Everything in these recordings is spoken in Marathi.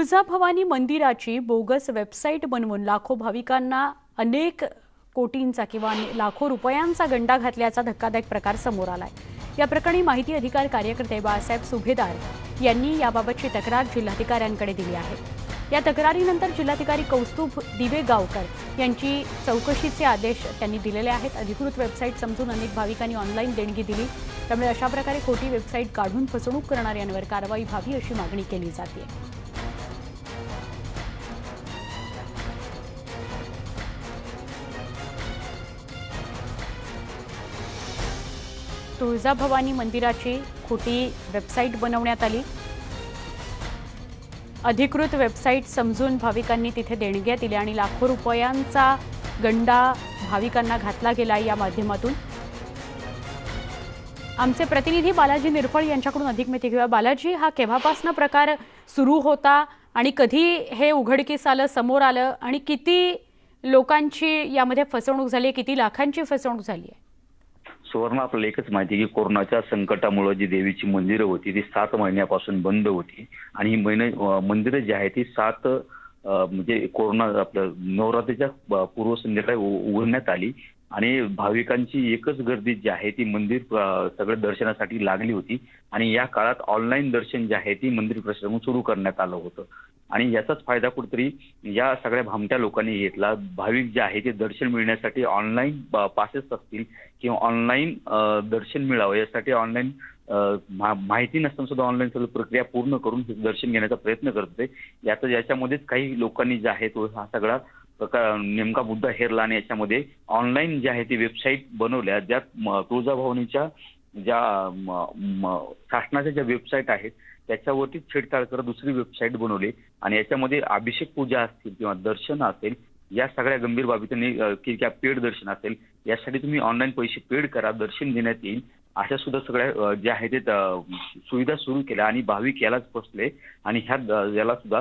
तुळजाभवानी मंदिराची बोगस वेबसाईट बनवून लाखो भाविकांना अनेक कोटींचा किंवा लाखो रुपयांचा गंडा घातल्याचा धक्कादायक प्रकार समोर आलाय। या प्रकरणी माहिती अधिकार कार्यकर्ते बाळासाहेब सुभेदार यांनी याबाबतची तक्रार जिल्हाधिकाऱ्यांकडे दिली आहे। या तक्रारीनंतर जिल्हाधिकारी कौस्तुभ दिवेगावकर यांची चौकशीचे आदेश त्यांनी दिलेले आहेत। अधिकृत वेबसाईट समजून अनेक भाविकांनी ऑनलाईन देणगी दिली, त्यामुळे अशा प्रकारे खोटी वेबसाईट काढून फसवणूक करणाऱ्यांवर कारवाई व्हावी अशी मागणी केली जाते। तुळजाभवानी मंदिराची खोटी वेबसाईट बनवण्यात आली। अधिकृत वेबसाईट समजून भाविकांनी तिथे देणग्या दिल्या आणि लाखो रुपयांचा गंडा भाविकांना घातला गेला। या माध्यमातून आमचे प्रतिनिधी बालाजी निरफळ यांच्याकडून अधिक माहिती घेऊया। बालाजी, हा केव्हापासून प्रकार सुरू होता आणि कधी हे उघडकीस आलं, समोर आलं आणि किती लोकांची यामध्ये फसवणूक झाली, किती लाखांची फसवणूक झाली आहे? सुवर्ण, आपल्याला एकच माहिती की कोरोनाच्या संकटामुळे जी देवीची मंदिरं होती ती 7 महिन्यापासून बंद होती आणि ही मंदिरं जी आहे ती 7 म्हणजे कोरोना आपलं नवरात्रीच्या पूर्वसंध्येला उघडण्यात आली आणि भाविकांची एकच गर्दी जी आहे ती मंदिर सगळं दर्शनासाठी लागली होती आणि या काळात ऑनलाईन दर्शन जे आहे ती मंदिर प्रशासनाकडून सुरू करण्यात आलं होतं आणि याचाच फायदा कुठेतरी या सगळ्या भामट्या लोकांनी घेतला। भाविक जे आहे ते दर्शन मिळण्यासाठी ऑनलाईन पासेस असतील किंवा ऑनलाईन दर्शन मिळावं यासाठी ऑनलाईन माहिती नसताना सुद्धा ऑनलाईन सगळी प्रक्रिया पूर्ण करून दर्शन घेण्याचा प्रयत्न करते। याच्यामध्येच काही लोकांनी जे आहे तो हा सगळा प्रकार नेमका मुद्दा हेरला आणि याच्यामध्ये ऑनलाईन जे आहे ती वेबसाईट बनवल्या, ज्यात तुळजाभवानीच्या ज्या शासनाच्या ज्या वेबसाईट आहेत त्याच्यावरती छेडछाड करत दुसरी वेबसाईट बनवली आणि याच्यामध्ये अभिषेक पूजा असतील किंवा दर्शन असेल या सगळ्या गंभीर बाबी त्यांनी की पेड दर्शन असेल यासाठी तुम्ही ऑनलाईन पैसे पेड करा, दर्शन देण्यात येईल, अशा सुद्धा सगळ्या ज्या आहेत ते सुविधा सुरू केल्या आणि भाविक यालाच फसले आणि याला सुद्धा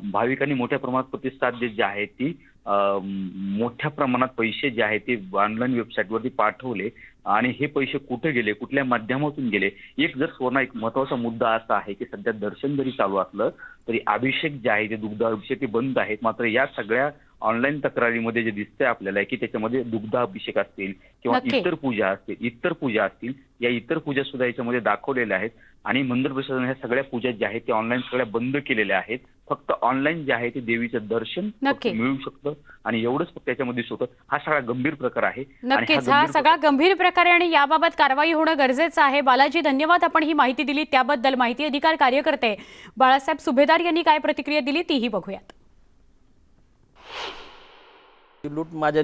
भाविकांनी मोठ्या प्रमाणात प्रतिसाद देत जे आहे ती मोठ्या प्रमाणात पैसे जे आहेत ते ऑनलाईन वेबसाईटवरती पाठवले आणि हे पैसे कुठे गेले, कुठल्या माध्यमातून गेले? एक महत्वाचा मुद्दा असा आहे की सध्या दर्शन जरी चालू असलं तरी अभिषेक जे आहे ते दुग्धाभिषेक ते बंद आहेत। मात्र या सगळ्या ऑनलाईन तक्रारीमध्ये जे दिसतंय आपल्याला की त्याच्यामध्ये दुग्धाभिषेक असतील किंवा इतर पूजा असतील या इतर पूजा सुद्धा याच्यामध्ये दाखवलेल्या आहेत आणि मंदिर प्रशासन ह्या सगळ्या पूजा ज्या आहेत त्या ऑनलाईन सगळ्या बंद केलेल्या आहेत। फक्त ऑनलाईन जे आहे ते देवीचं दर्शन मिळू शकतं आणि एवढंच फक्त त्याच्यामध्ये दिसत होतं। हा सगळा गंभीर प्रकार आहे। नक्कीच हा सगळा गंभीर प्रकार आहे आणि याबाबत कारवाई होणं गरजेचं आहे। बालाजी, धन्यवाद, आपण ही माहिती दिली त्याबद्दल। माहिती अधिकार कार्यकर्ते बाळासाहेब सुभेदार यांनी काय प्रतिक्रिया दिली तीही बघूयात। लूट माझ्या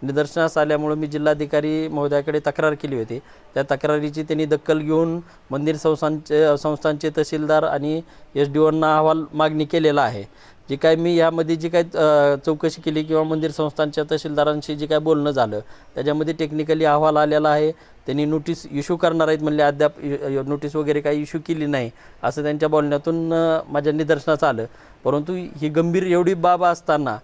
निदर्शनास आल्यामुळे मी जिल्हाधिकारी महोदयाकडे तक्रार केली होती। त्या तक्रारीची त्यांनी दखल घेऊन मंदिर संस्थांचे तहसीलदार आणि SDOंना अहवाल मागणी केलेला आहे। जी काय मी यामध्ये जी काय चौकशी केली किंवा मंदिर संस्थांच्या तहसीलदारांशी जी काय बोलणं झालं त्याच्यामध्ये टेक्निकली अहवाल आलेला आहे। त्यांनी नोटीस इश्यू करणार आहेत म्हणले, अद्याप नोटीस वगैरे काही इश्यू केली नाही असं त्यांच्या बोलण्यातून माझ्या निदर्शनास आलं। परंतु ही गंभीर एवढी बाब असताना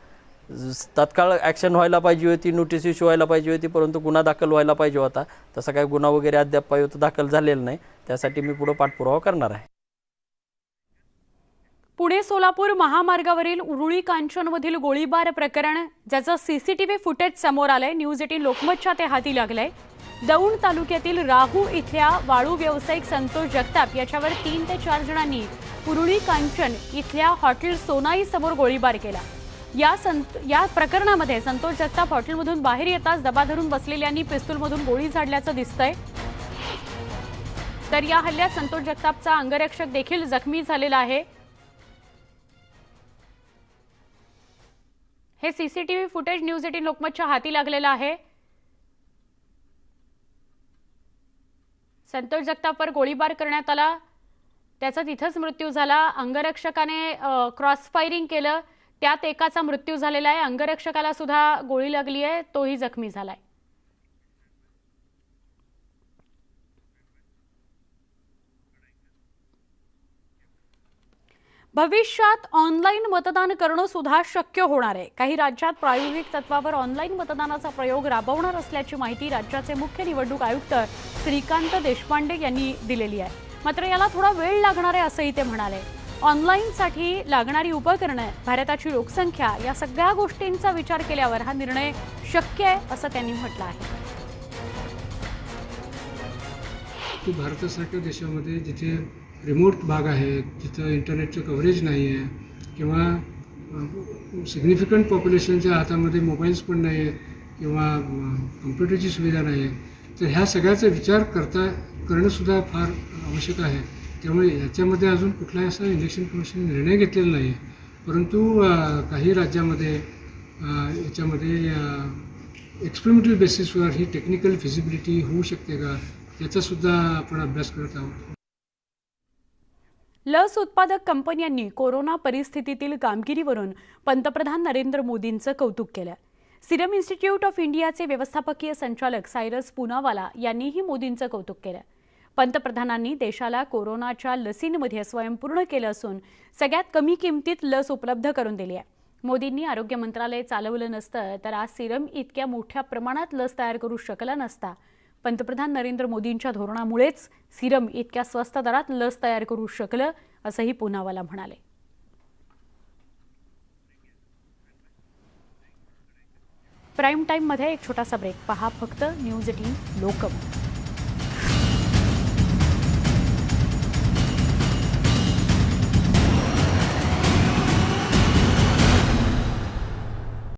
तात्काळ ॲक्शन व्हायला पाहिजे होती, नोटीस इश्यू व्हायला पाहिजे होती, परंतु गुन्हा दाखल व्हायला पाहिजे होता। तसा काही गुन्हा वगैरे अद्याप दाखल झालेला नाही, त्यासाठी मी पुढे पाठपुरावा करणार आहे। पुणे सोलापूर महामार्गावरील उरुळी कांचनमधील गोळीबार प्रकरण ज्याचं CCTV फुटेज समोर आलंय, न्यूज 18 लोकमतच्या ते हाती लागलंय। दौंड तालुक्यातील राहू इथल्या वाळू व्यावसायिक संतोष जगताप याच्यावर 3 ते 4 जणांनी उरुळी कांचन इथल्या हॉटेल सोनाई समोर गोळीबार केला। या प्रकरणामध्ये संतोष जगताप हॉटेलमधून बाहेर येताच दबा धरून बसलेल्यांनी पिस्तूलमधून गोळी झाडल्याचं दिसतंय। तर या हल्ल्यात संतोष जगतापचा अंगरक्षक देखील जखमी झालेला आहे। हे CCTV फुटेज न्यूज 18 लोकमतच्या हाती लागलेलं आहे। संतोष जगतापवर गोळीबार करण्यात आला, त्याचा तिथंच मृत्यू झाला। अंगरक्षकाने क्रॉस फायरिंग केलं, त्यात एकाचा मृत्यू झालेला आहे। अंगरक्षकाला सुद्धा गोळी लागली आहे, तोही जखमी झालाय। भविष्यात ऑनलाईन मतदान करणं सुद्धा शक्य होणार आहे। काही राज्यात प्रायोगिक तत्वावर ऑनलाईन मतदानाचा प्रयोग राबवणार असल्याची माहिती राज्याचे मुख्य निवडणूक आयुक्त श्रीकांत देशपांडे यांनी दिलेली आहे। मात्र याला थोडा वेळ लागणार आहे असंही ते म्हणाले। ऑनलाईनसाठी लागणारी उपकरणं, भारताची लोकसंख्या या सगळ्या गोष्टींचा विचार केल्यावर हा निर्णय शक्य आहे असं त्यांनी म्हटलं आहे. की भारतासारख्या देशामध्ये जिथे रिमोट भाग आहे, जिथं इंटरनेटचं कव्हरेज नाही आहे किंवा सिग्निफिकंट पॉप्युलेशनच्या हातामध्ये मोबाईल्स पण नाही आहेत किंवा कम्प्युटरची सुविधा नाही आहे, तर ह्या सगळ्याचा विचार करणंसुद्धा फार आवश्यक आहे. त्यामुळे याच्यामध्ये अजून कुठलाही असा इलेक्शन कमिशन निर्णय घेतलेला नाही आहे. परंतु काही राज्यामध्ये याच्यामध्ये एक्सपेरिमेंटल बेसिसवर ही टेक्निकल फिजिबिलिटी होऊ शकते का, याचासुद्धा आपण अभ्यास करत आहोत. लस उत्पादक कंपन्यांनी कोरोना परिस्थितीतील कामगिरीवरून पंतप्रधान नरेंद्र मोदींचं कौतुक केलं. सिरम इन्स्टिट्यूट ऑफ इंडियाचे व्यवस्थापकीय संचालक सायरस पूनावाला यांनीही मोदींचं कौतुक केलं. पंतप्रधानांनी देशाला कोरोनाच्या लसींमध्ये स्वयंपूर्ण केलं असून सगळ्यात कमी किमतीत लस उपलब्ध करून दिली आहे. मोदींनी आरोग्य मंत्रालय चालवलं नसतं तर आज सिरम इतक्या मोठ्या प्रमाणात लस तयार करू शकला नसता. पंतप्रधान नरेंद्र मोदींच्या धोरणामुळेच सिरम इतक्या स्वस्त दरात लस तयार करू शकलं असंही पूनावाला म्हणाले. प्राईम टाईममध्ये एक छोटासा ब्रेक. पहा फक्त न्यूज 18 लोकमत.